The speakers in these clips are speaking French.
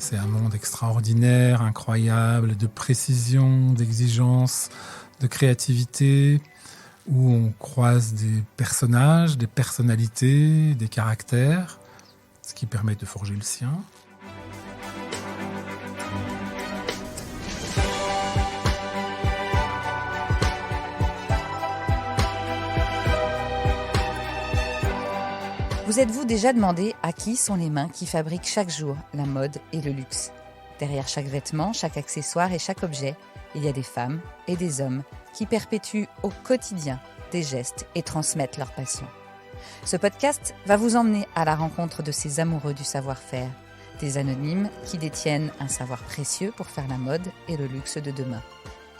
C'est un monde extraordinaire, incroyable, de précision, d'exigence, de créativité, où on croise des personnages, des personnalités, des caractères, ce qui permet de forger le sien. Vous êtes-vous déjà demandé à qui sont les mains qui fabriquent chaque jour la mode et le luxe ? Derrière chaque vêtement, chaque accessoire et chaque objet, il y a des femmes et des hommes qui perpétuent au quotidien des gestes et transmettent leur passion. Ce podcast va vous emmener à la rencontre de ces amoureux du savoir-faire, des anonymes qui détiennent un savoir précieux pour faire la mode et le luxe de demain.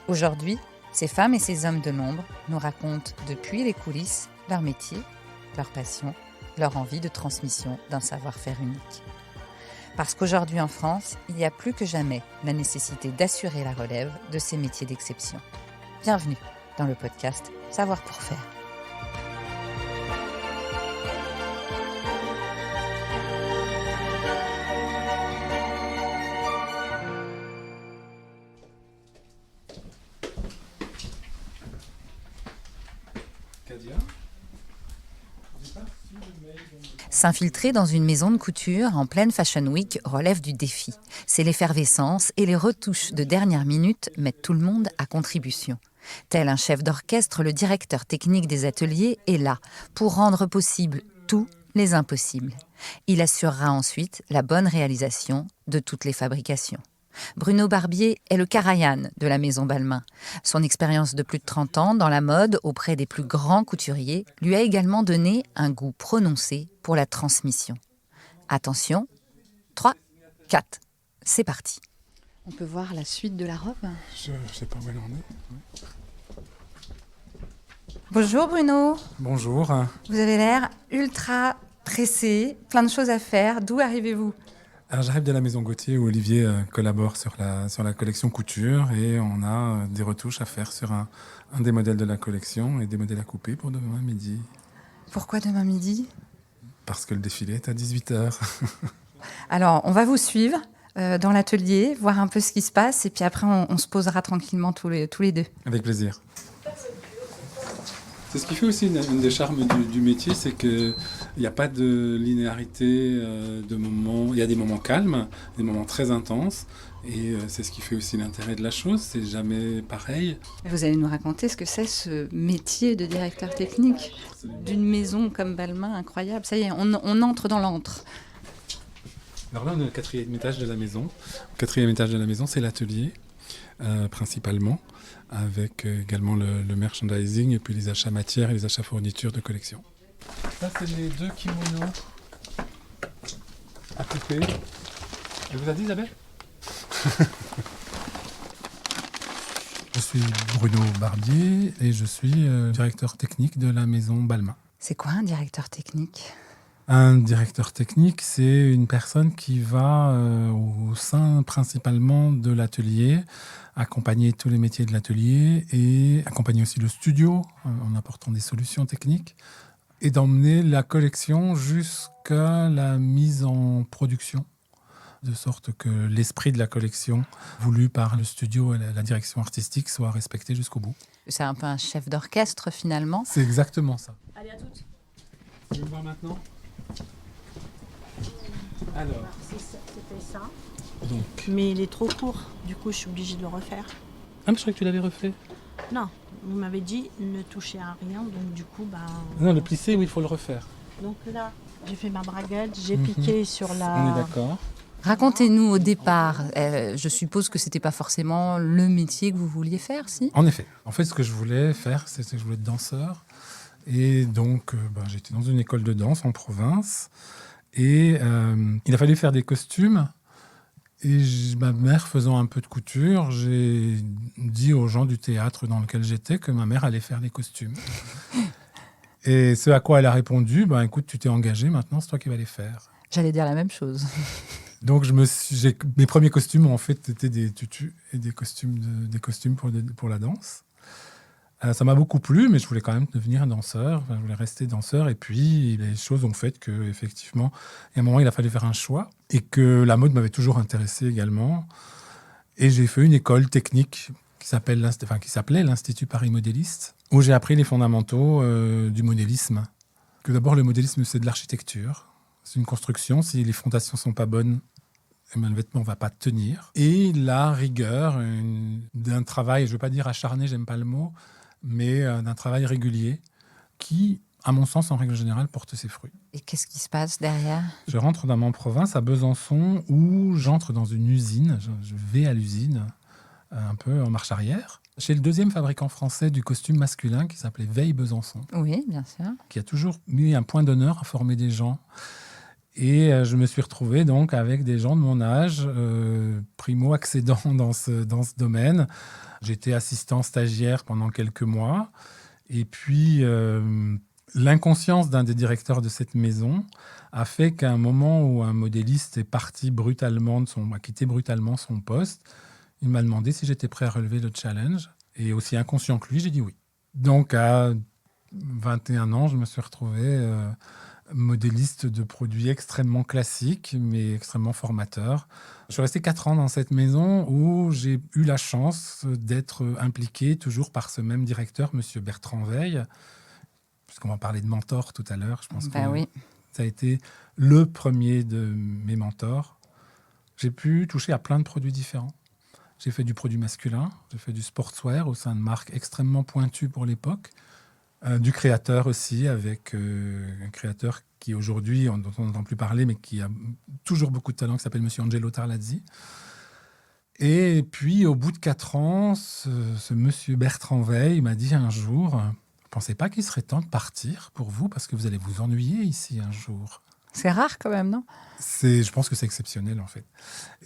Aujourd'hui, ces femmes et ces hommes de l'ombre nous racontent depuis les coulisses leur métier, leur passion, leur envie de transmission d'un savoir-faire unique. Parce qu'aujourd'hui en France, il y a plus que jamais la nécessité d'assurer la relève de ces métiers d'exception. Bienvenue dans le podcast Savoir pour faire. S'infiltrer dans une maison de couture en pleine Fashion Week relève du défi. C'est l'effervescence et les retouches de dernière minute mettent tout le monde à contribution. Tel un chef d'orchestre, le directeur technique des ateliers est là pour rendre possible tous les impossibles. Il assurera ensuite la bonne réalisation de toutes les fabrications. Bruno Barbier est le Karajan de la maison Balmain. Son expérience de plus de 30 ans dans la mode auprès des plus grands couturiers lui a également donné un goût prononcé pour la transmission. Attention, 3, 4, c'est parti. On peut voir la suite de la robe ? Je sais pas où elle en est. Bonjour Bruno. Bonjour. Vous avez l'air ultra pressé, plein de choses à faire. D'où arrivez-vous ? Alors, j'arrive de la maison Gauthier où Olivier collabore sur la collection couture et on a des retouches à faire sur un des modèles de la collection et des modèles à couper pour demain midi. Pourquoi demain midi ? Parce que le défilé est à 18h. Alors, on va vous suivre dans l'atelier, voir un peu ce qui se passe et puis après, on se posera tranquillement tous les deux. Avec plaisir. C'est ce qui fait aussi une des charmes du métier, c'est qu'il n'y a pas de linéarité de moments. Il y a des moments calmes, des moments très intenses. Et c'est ce qui fait aussi l'intérêt de la chose, c'est jamais pareil. Vous allez nous raconter ce que c'est ce métier de directeur technique d'une maison comme Balmain, incroyable. Ça y est, on entre dans l'antre. Alors là, on est au 4e étage de la maison. Le 4e étage de la maison, c'est l'atelier, principalement, avec également le merchandising et puis les achats matières et les achats fournitures de collection. Ça, c'est les 2 kimonos à couper. Elle vous a dit, Isabelle ? Je suis Bruno Barbier et je suis directeur technique de la maison Balmain. C'est quoi un directeur technique ? Un directeur technique, c'est une personne qui va au sein principalement de l'atelier, accompagner tous les métiers de l'atelier et accompagner aussi le studio en apportant des solutions techniques et d'emmener la collection jusqu'à la mise en production, de sorte que l'esprit de la collection voulu par le studio et la direction artistique soit respecté jusqu'au bout. C'est un peu un chef d'orchestre finalement. C'est exactement ça. Allez, à toutes. Tu veux me voir maintenant ? Alors, C'était ça. donc... Mais il est trop court. Du coup, je suis obligée de le refaire. Ah, mais je croyais que tu l'avais refait. Non, vous m'avez dit ne toucher à rien. Donc, du coup, Non, le plissé, oui, il faut le refaire. Donc là, j'ai fait ma braguette, j'ai piqué sur la... On est d'accord. Racontez-nous au départ, je suppose que c'était pas forcément le métier que vous vouliez faire, si ? En effet. En fait, ce que je voulais faire, c'est que je voulais être danseur. Et donc, j'étais dans une école de danse en province. Et il a fallu faire des costumes. Et ma mère faisant un peu de couture, j'ai dit aux gens du théâtre dans lequel j'étais que ma mère allait faire les costumes. Et ce à quoi elle a répondu, écoute, tu t'es engagé, maintenant c'est toi qui vas les faire. J'allais dire la même chose. Donc mes premiers costumes en fait étaient des tutus et des costumes pour la danse. Ça m'a beaucoup plu, mais je voulais quand même devenir danseur. Enfin, je voulais rester danseur. Et puis, les choses ont fait que, effectivement, il y a un moment, il a fallu faire un choix. Et que la mode m'avait toujours intéressé également. Et j'ai fait une école technique qui s'appelait l'Institut Paris Modéliste, où j'ai appris les fondamentaux du modélisme. Que d'abord, le modélisme, c'est de l'architecture. C'est une construction. Si les fondations ne sont pas bonnes, eh ben, le vêtement ne va pas tenir. Et la rigueur d'un travail, je ne veux pas dire acharné, j'aime pas le mot, mais d'un travail régulier qui, à mon sens, en règle générale, porte ses fruits. Et qu'est-ce qui se passe derrière ? Je rentre dans mon province, à Besançon, où j'entre dans une usine. Je vais à l'usine, un peu en marche arrière, chez le deuxième fabricant français du costume masculin, qui s'appelait Veil Besançon. Oui, bien sûr. Qui a toujours mis un point d'honneur à former des gens. Et je me suis retrouvé donc avec des gens de mon âge, primo-accédants dans ce domaine. J'étais assistant stagiaire pendant quelques mois. Et puis, l'inconscience d'un des directeurs de cette maison a fait qu'à un moment où un modéliste est parti brutalement, a quitté brutalement son poste, il m'a demandé si j'étais prêt à relever le challenge. Et aussi inconscient que lui, j'ai dit oui. Donc, à 21 ans, je me suis retrouvé modéliste de produits extrêmement classiques, mais extrêmement formateurs. Je suis resté 4 ans dans cette maison où j'ai eu la chance d'être impliqué toujours par ce même directeur, M. Bertrand Veil, puisqu'on va parler de mentor tout à l'heure. Je pense que oui. ça a été le premier de mes mentors. J'ai pu toucher à plein de produits différents. J'ai fait du produit masculin, j'ai fait du sportswear au sein de marques extrêmement pointues pour l'époque. Du créateur aussi, avec un créateur qui aujourd'hui, dont on n'entend plus parler, mais qui a toujours beaucoup de talent, qui s'appelle M. Angelo Tarlazzi. Et puis, au bout de 4 ans, ce monsieur Bertrand Veil m'a dit un jour, vous ne pensez pas qu'il serait temps de partir pour vous, parce que vous allez vous ennuyer ici un jour? C'est rare quand même, non ? Je pense que c'est exceptionnel, en fait.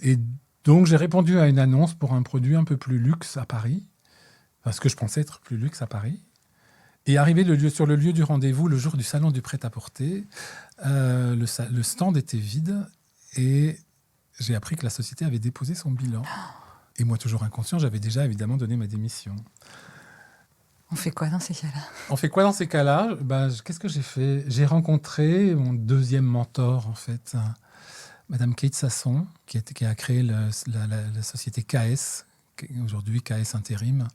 Et donc, j'ai répondu à une annonce pour un produit un peu plus luxe à Paris, parce que je pensais être plus luxe à Paris. Et arrivé sur le lieu du rendez-vous, le jour du salon du prêt-à-porter, le stand était vide et j'ai appris que la société avait déposé son bilan. Et moi, toujours inconscient, j'avais déjà évidemment donné ma démission. On fait quoi dans ces cas-là ? Qu'est-ce que j'ai fait ? J'ai rencontré mon deuxième mentor, en fait, Madame Kate Sasson, qui a créé la société KS, aujourd'hui KS Intérim.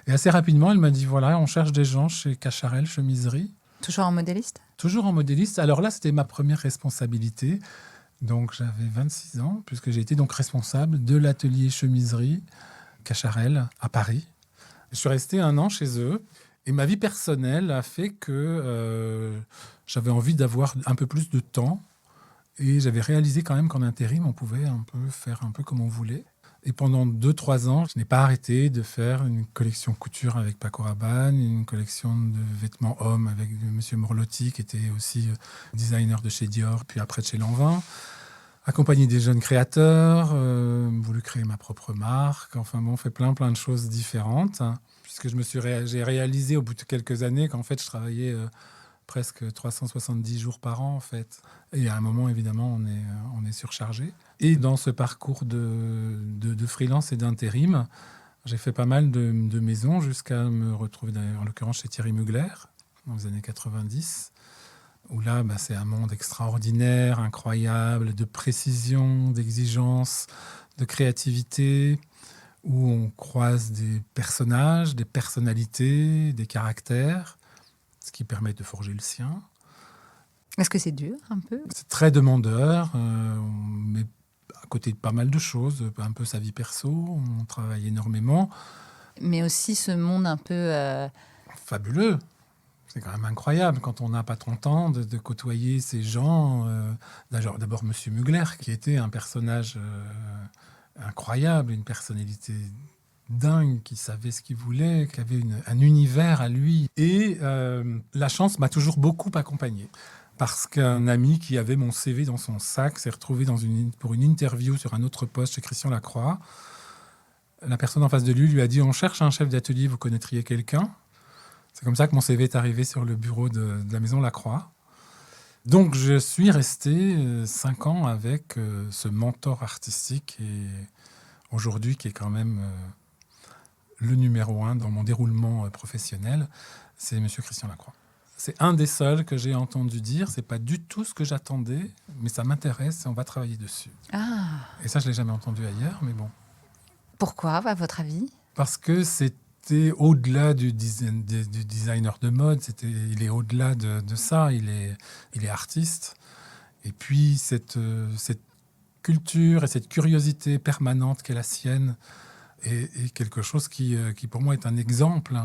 Et assez rapidement, elle m'a dit, voilà, on cherche des gens chez Cacharel Chemiserie. Toujours en modéliste ? Toujours en modéliste. Alors là, c'était ma première responsabilité. Donc, j'avais 26 ans, puisque j'ai été donc responsable de l'atelier chemiserie Cacharel à Paris. Je suis resté 1 an chez eux. Et ma vie personnelle a fait que j'avais envie d'avoir un peu plus de temps. Et j'avais réalisé quand même qu'en intérim, on pouvait faire un peu comme on voulait. Et pendant 2-3 ans, je n'ai pas arrêté de faire une collection couture avec Paco Rabanne, une collection de vêtements hommes avec M. Morlotti, qui était aussi designer de chez Dior, puis après de chez Lanvin. Accompagné des jeunes créateurs, voulu créer ma propre marque. Enfin bon, on fait plein de choses différentes. Puisque j'ai réalisé au bout de quelques années qu'en fait, je travaillais presque 370 jours par an, en fait. Et à un moment, évidemment, on est surchargé. Et dans ce parcours de freelance et d'intérim, j'ai fait pas mal de maisons jusqu'à me retrouver, en l'occurrence, chez Thierry Mugler, dans les années 90, où là, c'est un monde extraordinaire, incroyable, de précision, d'exigence, de créativité, où on croise des personnages, des personnalités, des caractères, ce qui permet de forger le sien. Est-ce que c'est dur, un peu ? C'est très demandeur, mais à côté de pas mal de choses, un peu sa vie perso, on travaille énormément. Mais aussi ce monde un peu... Fabuleux. C'est quand même incroyable quand on n'a pas 30 ans de côtoyer ces gens. D'abord, M. Mugler, qui était un personnage incroyable, une personnalité dingue, qui savait ce qu'il voulait, qui avait un univers à lui. Et la chance m'a toujours beaucoup accompagné. Parce qu'un ami qui avait mon CV dans son sac s'est retrouvé pour une interview sur un autre poste chez Christian Lacroix. La personne en face de lui a dit « On cherche un chef d'atelier, vous connaîtriez quelqu'un ?» C'est comme ça que mon CV est arrivé sur le bureau de la maison Lacroix. Donc, je suis resté 5 ans avec ce mentor artistique et aujourd'hui qui est quand même le numéro 1 dans mon déroulement professionnel, c'est M. Christian Lacroix. C'est un des seuls que j'ai entendu dire, c'est pas du tout ce que j'attendais, mais ça m'intéresse et on va travailler dessus. Ah. Et ça, je l'ai jamais entendu ailleurs, mais bon. Pourquoi, à votre avis? Parce que c'était au-delà du designer de mode, il est au-delà de ça, il est artiste. Et puis cette culture et cette curiosité permanente qu'est la sienne est quelque chose qui pour moi est un exemple.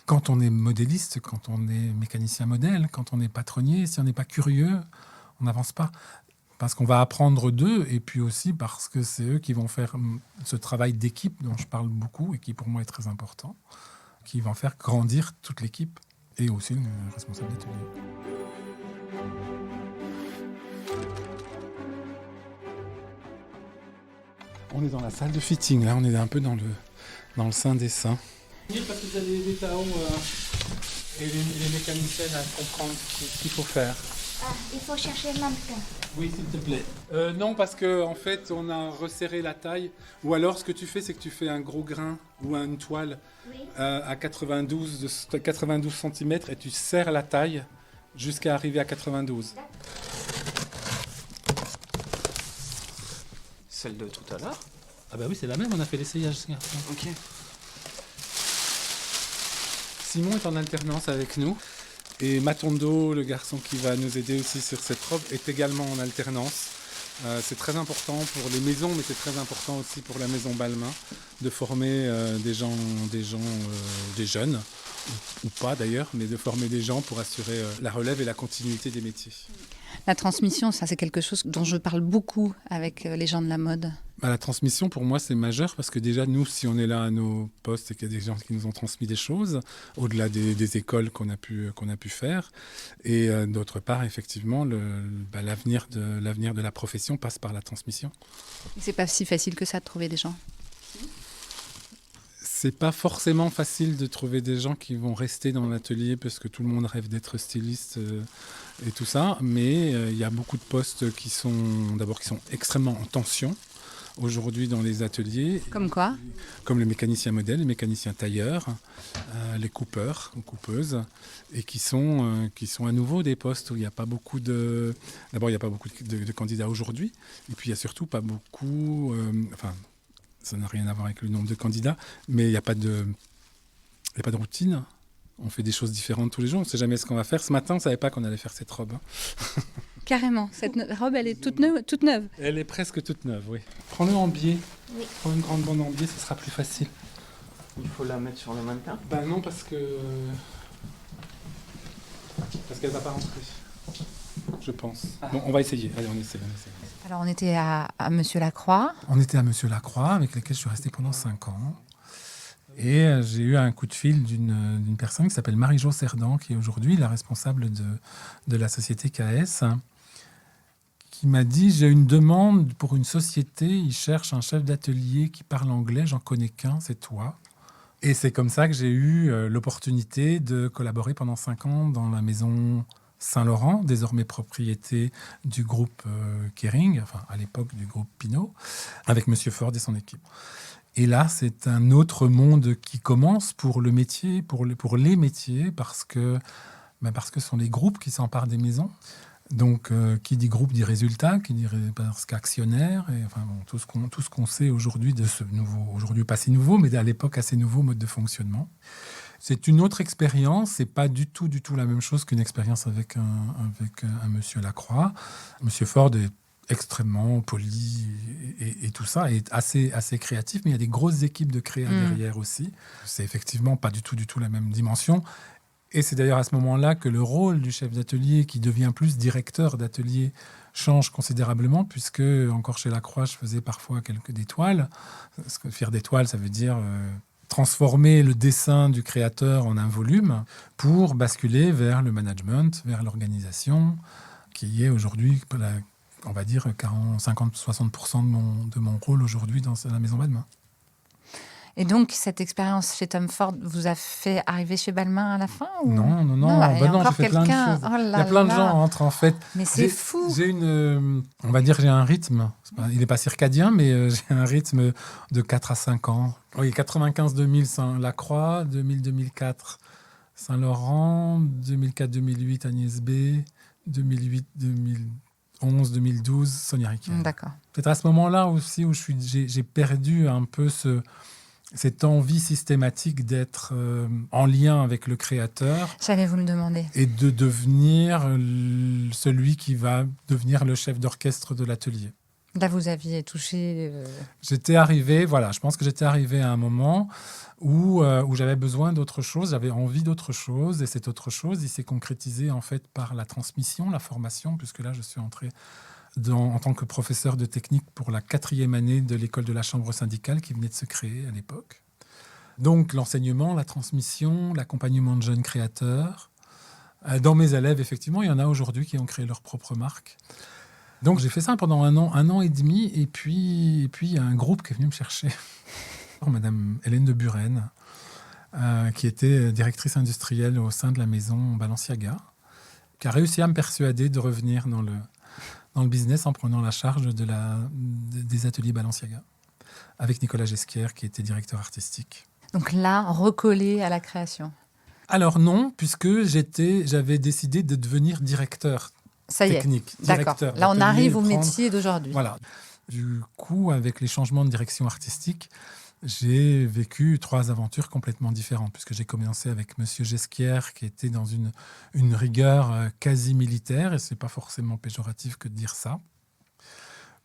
Quand on est modéliste, quand on est mécanicien modèle, quand on est patronnier, si on n'est pas curieux, on n'avance pas. Parce qu'on va apprendre d'eux, et puis aussi parce que c'est eux qui vont faire ce travail d'équipe dont je parle beaucoup et qui pour moi est très important, qui vont faire grandir toute l'équipe et aussi le responsable d'atelier. On est dans la salle de fitting, là on est un peu dans le sein des seins. Parce que vous avez des Tao et les mécaniciennes à comprendre ce qu'il faut faire. Ah, il faut chercher le mannequin. Oui, s'il te plaît. Non, parce qu'en fait, on a resserré la taille. Ou alors, ce que tu fais, c'est que tu fais un gros grain ou une toile à 92 cm et tu serres la taille jusqu'à arriver à 92. Celle de tout à l'heure? Ah bah oui, c'est la même, on a fait l'essayage. Ok. Simon est en alternance avec nous. Et Matondo, le garçon qui va nous aider aussi sur cette robe, est également en alternance. C'est très important pour les maisons, mais c'est très important aussi pour la maison Balmain de former des jeunes, ou pas d'ailleurs, mais de former des gens pour assurer la relève et la continuité des métiers. La transmission, ça c'est quelque chose dont je parle beaucoup avec les gens de la mode. La transmission, pour moi, c'est majeur parce que déjà, nous, si on est là à nos postes et qu'il y a des gens qui nous ont transmis des choses, au-delà des écoles qu'on a pu faire, et d'autre part, effectivement, l'avenir de la profession passe par la transmission. Et c'est pas si facile que ça de trouver des gens? C'est pas forcément facile de trouver des gens qui vont rester dans l'atelier parce que tout le monde rêve d'être styliste et tout ça, mais il y a beaucoup de postes qui sont extrêmement en tension aujourd'hui dans les ateliers. Comme quoi? Comme les mécaniciens modèles, les mécaniciens tailleurs, les coupeurs ou coupeuses, et qui sont à nouveau des postes où il n'y a pas beaucoup de... D'abord, il n'y a pas beaucoup de candidats aujourd'hui, et puis il n'y a surtout pas beaucoup... ça n'a rien à voir avec le nombre de candidats, mais il n'y a pas de routine. On fait des choses différentes tous les jours, on ne sait jamais ce qu'on va faire. Ce matin, on ne savait pas qu'on allait faire cette robe. Carrément, cette robe, elle est toute neuve. Elle est presque toute neuve, oui. Prends-le en biais. Oui. Prends une grande bande en biais, ce sera plus facile. Il faut la mettre sur le mannequin? Non, parce qu'elle ne va pas rentrer, je pense. Bon, on va essayer. Allez, on essaie. Alors, on était à Monsieur Lacroix. On était à Monsieur Lacroix, avec lequel je suis resté pendant 5 ans. Et j'ai eu un coup de fil d'une personne qui s'appelle Marie-Jo Cerdan, qui est aujourd'hui la responsable de la société KS, qui m'a dit: j'ai une demande pour une société, ils cherchent un chef d'atelier qui parle anglais, j'en connais qu'un, c'est toi. Et c'est comme ça que j'ai eu l'opportunité de collaborer pendant 5 ans dans la maison Saint-Laurent, désormais propriété du groupe Kering, enfin à l'époque du groupe Pinault, avec Monsieur Ford et son équipe. Et là, c'est un autre monde qui commence pour le métier, pour les métiers, parce que ce sont les groupes qui s'emparent des maisons. Donc, qui dit groupe dit résultat, qui dit parce qu'actionnaire, et enfin bon, tout ce qu'on sait aujourd'hui de ce nouveau, aujourd'hui pas si nouveau, mais à l'époque assez nouveau mode de fonctionnement. C'est une autre expérience, c'est pas du tout la même chose qu'une expérience avec un Monsieur Lacroix. Monsieur Ford est extrêmement poli et tout ça, est assez créatif, mais il y a des grosses équipes de créa derrière aussi. C'est effectivement pas du tout la même dimension. Et c'est d'ailleurs à ce moment-là que le rôle du chef d'atelier, qui devient plus directeur d'atelier, change considérablement, puisque encore chez Lacroix, je faisais parfois des toiles. Parce que faire des toiles, ça veut dire transformer le dessin du créateur en un volume pour basculer vers le management, vers l'organisation, qui est aujourd'hui, on va dire, 50-60% de mon rôle aujourd'hui dans la maison Balmain. Et donc, cette expérience chez Tom Ford vous a fait arriver chez Balmain à la fin ou... Non, il y a non, encore j'ai fait plein de quelqu'un. choses. Oh là Il y a plein de là. gens entre, en fait. Mais c'est fou. J'ai on va dire, j'ai un rythme. Il n'est pas circadien, mais j'ai un rythme de 4 à 5 ans. Oui, 95-2000 Saint-Lacroix, 2000-2004 Saint-Laurent, 2004-2008 Agnès B, 2008-2011-2012 Sonia Rykiel. D'accord. Peut-être à ce moment-là aussi où j'ai perdu un peu cette envie systématique d'être en lien avec le créateur J'allais vous le demander. et de devenir celui qui va devenir le chef d'orchestre de l'atelier. Là, vous aviez touché... Je pense que j'étais arrivé à un moment où j'avais besoin d'autre chose, j'avais envie d'autre chose, et cette autre chose, il s'est concrétisé en fait par la transmission, la formation, puisque là, je suis entré en tant que professeur de technique pour la 4e année de l'école de la chambre syndicale qui venait de se créer à l'époque. Donc l'enseignement, la transmission, l'accompagnement de jeunes créateurs. Dans mes élèves, effectivement, il y en a aujourd'hui qui ont créé leur propre marque. Donc j'ai fait ça pendant un an et demi, et puis il y a un groupe qui est venu me chercher, Madame Hélène de Buren, qui était directrice industrielle au sein de la maison Balenciaga, qui a réussi à me persuader de revenir dans le business en prenant la charge des ateliers Balenciaga, avec Nicolas Ghesquière, qui était directeur artistique. Donc là, recollé à la création. Alors non, puisque j'avais décidé de devenir directeur Ça y est, technique. d'accord. Directeur Là, on d'atelier, arrive au prendre- métier d'aujourd'hui. Voilà. Du coup, avec les changements de direction artistique, j'ai vécu 3 aventures complètement différentes, puisque j'ai commencé avec Monsieur Ghesquière, qui était dans une rigueur quasi militaire, et c'est pas forcément péjoratif que de dire ça.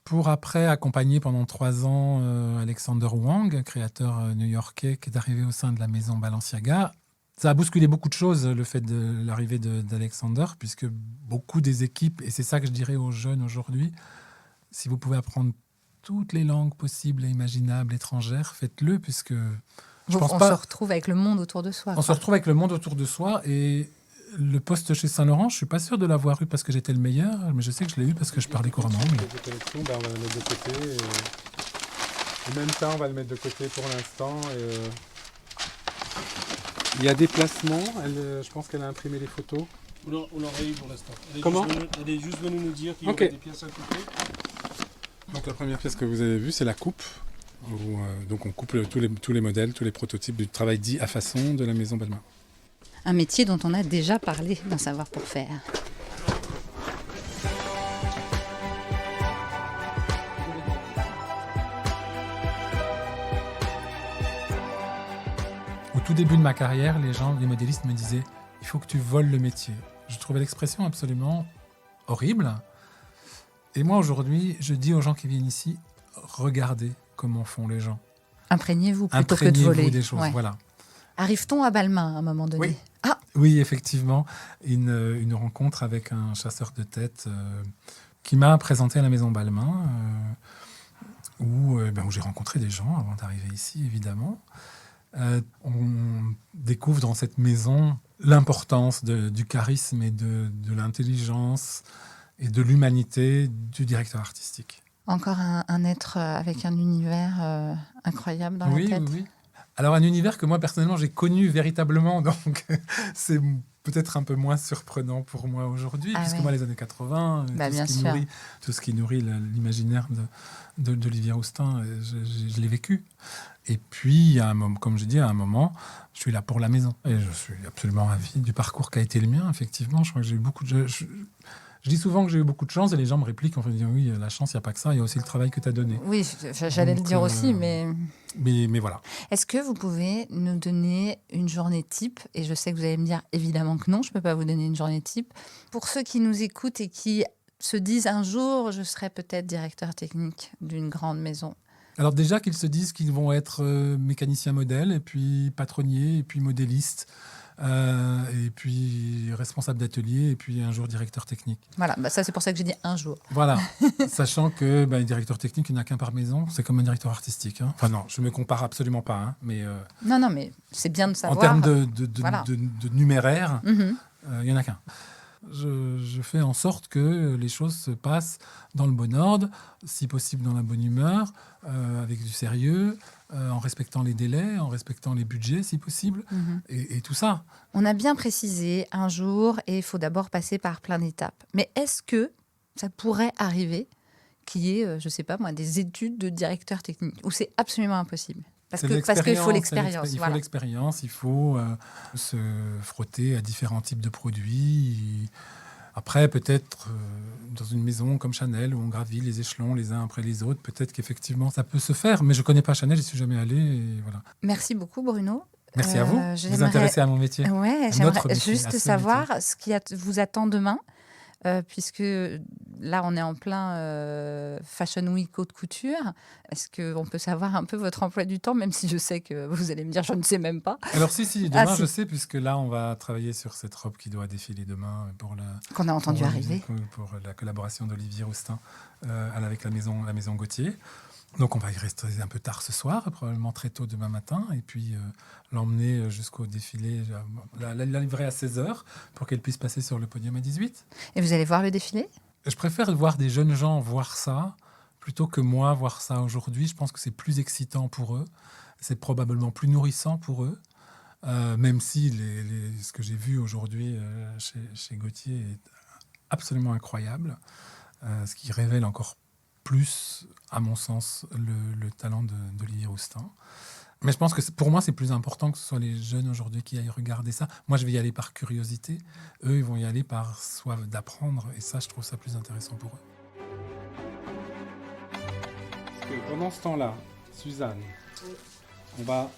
Pour après accompagner pendant 3 ans Alexander Wang, créateur new-yorkais, qui est arrivé au sein de la maison Balenciaga. Ça a bousculé beaucoup de choses, le fait de l'arrivée d'Alexander, puisque beaucoup des équipes, et c'est ça que je dirais aux jeunes aujourd'hui, si vous pouvez apprendre toutes les langues possibles et imaginables étrangères, faites-le, puisque je pense On pas... se retrouve avec le monde autour de soi. On se retrouve avec le monde autour de soi, et le poste chez Saint-Laurent, je suis pas sûr de l'avoir eu parce que j'étais le meilleur, mais je sais que je l'ai eu parce que je parlais couramment. Les collections, on va le mettre de côté. Et même ça, on va le mettre de côté pour l'instant. Il y a des placements. Je pense qu'elle a imprimé les photos. On l'aurait eu pour l'instant. Comment ? Elle est juste venue nous dire qu'il y Ok. aurait des pièces à couper. Donc la première pièce que vous avez vue, c'est la coupe. Où, donc on coupe tous les modèles, tous les prototypes du travail dit à façon de la maison Balmain. Un métier dont on a déjà parlé dans Savoir pour faire. Au tout début de ma carrière, les modélistes me disaient « il faut que tu voles le métier ». Je trouvais l'expression absolument horrible. Et moi, aujourd'hui, je dis aux gens qui viennent ici « regardez comment font les gens. Imprégnez-vous plutôt que de Imprégnez-vous voler. des choses. Ouais. Voilà. Arrive-t-on à Balmain à un moment donné ? Oui. Ah, Oui, effectivement, une rencontre avec un chasseur de tête qui m'a présenté à la maison Balmain, où j'ai rencontré des gens avant d'arriver ici, évidemment. On découvre dans cette maison l'importance du charisme et de l'intelligence et de l'humanité du directeur artistique. encore un être avec un univers incroyable dans la tête. Oui. Alors, un univers que moi, personnellement, j'ai connu véritablement, donc c'est peut-être un peu moins surprenant pour moi aujourd'hui, puisque moi, les années 80, tout ce qui nourrit l'imaginaire d'Olivier Roustin, je l'ai vécu. Et puis, comme je dis, à un moment, je suis là pour la maison. Et je suis absolument ravi du parcours qui a été le mien, effectivement. Je crois que j'ai eu beaucoup de... Je dis souvent que j'ai eu beaucoup de chance et les gens me répliquent en me disant oui, la chance, il n'y a pas que ça, il y a aussi le travail que tu as donné. Oui, j'allais le dire aussi, mais voilà. Est-ce que vous pouvez nous donner une journée type ? Et je sais que vous allez me dire évidemment que non, je ne peux pas vous donner une journée type. Pour ceux qui nous écoutent et qui se disent un jour, je serai peut-être directeur technique d'une grande maison. Alors déjà qu'ils se disent qu'ils vont être mécaniciens modèles, et puis patronniers, et puis modélistes, et puis responsable d'atelier, et puis un jour directeur technique. Voilà, ça c'est pour ça que j'ai dit un jour. Voilà, sachant que directeur technique, il n'y en a qu'un par maison, c'est comme un directeur artistique. Enfin non, je ne me compare absolument pas, mais... Non, mais c'est bien de savoir. En termes de numéraire, il n'y en a qu'un. je fais en sorte que les choses se passent dans le bon ordre, si possible dans la bonne humeur, avec du sérieux, en respectant les délais, en respectant les budgets si possible, et tout ça. On a bien précisé un jour et il faut d'abord passer par plein d'étapes. Mais est-ce que ça pourrait arriver qu'il y ait, je ne sais pas moi, des études de directeur technique où c'est absolument impossible? Parce qu'il faut l'expérience. Il faut l'expérience, il faut se frotter à différents types de produits. Après, peut-être dans une maison comme Chanel, où on gravit les échelons les uns après les autres, peut-être qu'effectivement ça peut se faire, mais je ne connais pas Chanel, je n'y suis jamais allé. Et voilà. Merci beaucoup Bruno. Merci à vous, vous intéressez à mon métier. Ouais, j'aimerais juste savoir ce qui vous attend demain. Puisque là, on est en plein Fashion Week haute couture. Est-ce qu'on peut savoir un peu votre emploi du temps, même si je sais que vous allez me dire, je ne sais même pas. Alors si, demain, je sais, puisque là, on va travailler sur cette robe qui doit défiler demain qu'on a entendu arriver. Pour la collaboration d'Olivier Roustin avec la maison Gauthier. Donc on va y rester un peu tard ce soir, probablement très tôt demain matin, et puis l'emmener jusqu'au défilé, la livrer à 16h pour qu'elle puisse passer sur le podium à 18h. Et vous allez voir le défilé ? Je préfère voir des jeunes gens voir ça, plutôt que moi voir ça aujourd'hui. Je pense que c'est plus excitant pour eux, c'est probablement plus nourrissant pour eux, même si ce que j'ai vu aujourd'hui chez Gauthier est absolument incroyable, ce qui révèle encore plus, à mon sens, le talent d'Olivier Roustin. Mais je pense que pour moi, c'est plus important que ce soit les jeunes aujourd'hui qui aillent regarder ça. Moi, je vais y aller par curiosité. Eux, ils vont y aller par soif d'apprendre. Et ça, je trouve ça plus intéressant pour eux. Parce que pendant ce temps-là, Suzanne, on va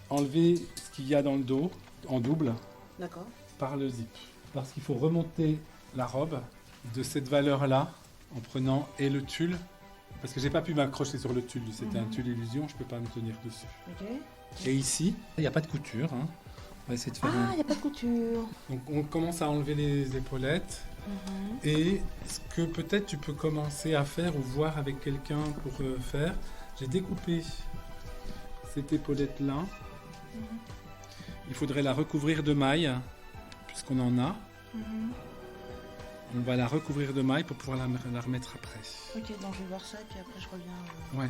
enlever ce qu'il y a dans le dos en double. D'accord. Par le zip. Parce qu'il faut remonter la robe de cette valeur-là en prenant le tulle, parce que j'ai pas pu m'accrocher sur le tulle, c'était un tulle illusion, je peux pas me tenir dessus. Okay. Et ici, il n'y a pas de couture. Hein. On va essayer de faire il n'y a pas de couture. Donc on commence à enlever les épaulettes. Et ce que peut-être tu peux commencer à faire ou voir avec quelqu'un pour faire, j'ai découpé cette épaulette-là. Il faudrait la recouvrir de mailles, puisqu'on en a. On va la recouvrir de mailles pour pouvoir la remettre après. Ok, donc je vais voir ça et puis après je reviens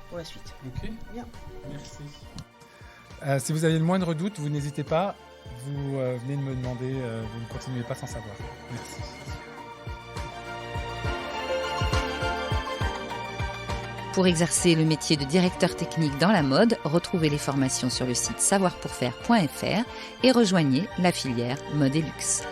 pour la suite. Ok. Bien. Merci. Si vous avez le moindre doute, vous n'hésitez pas. Vous venez de me demander, vous ne continuez pas sans savoir. Merci. Pour exercer le métier de directeur technique dans la mode, retrouvez les formations sur le site savoirpourfaire.fr et rejoignez la filière mode et luxe.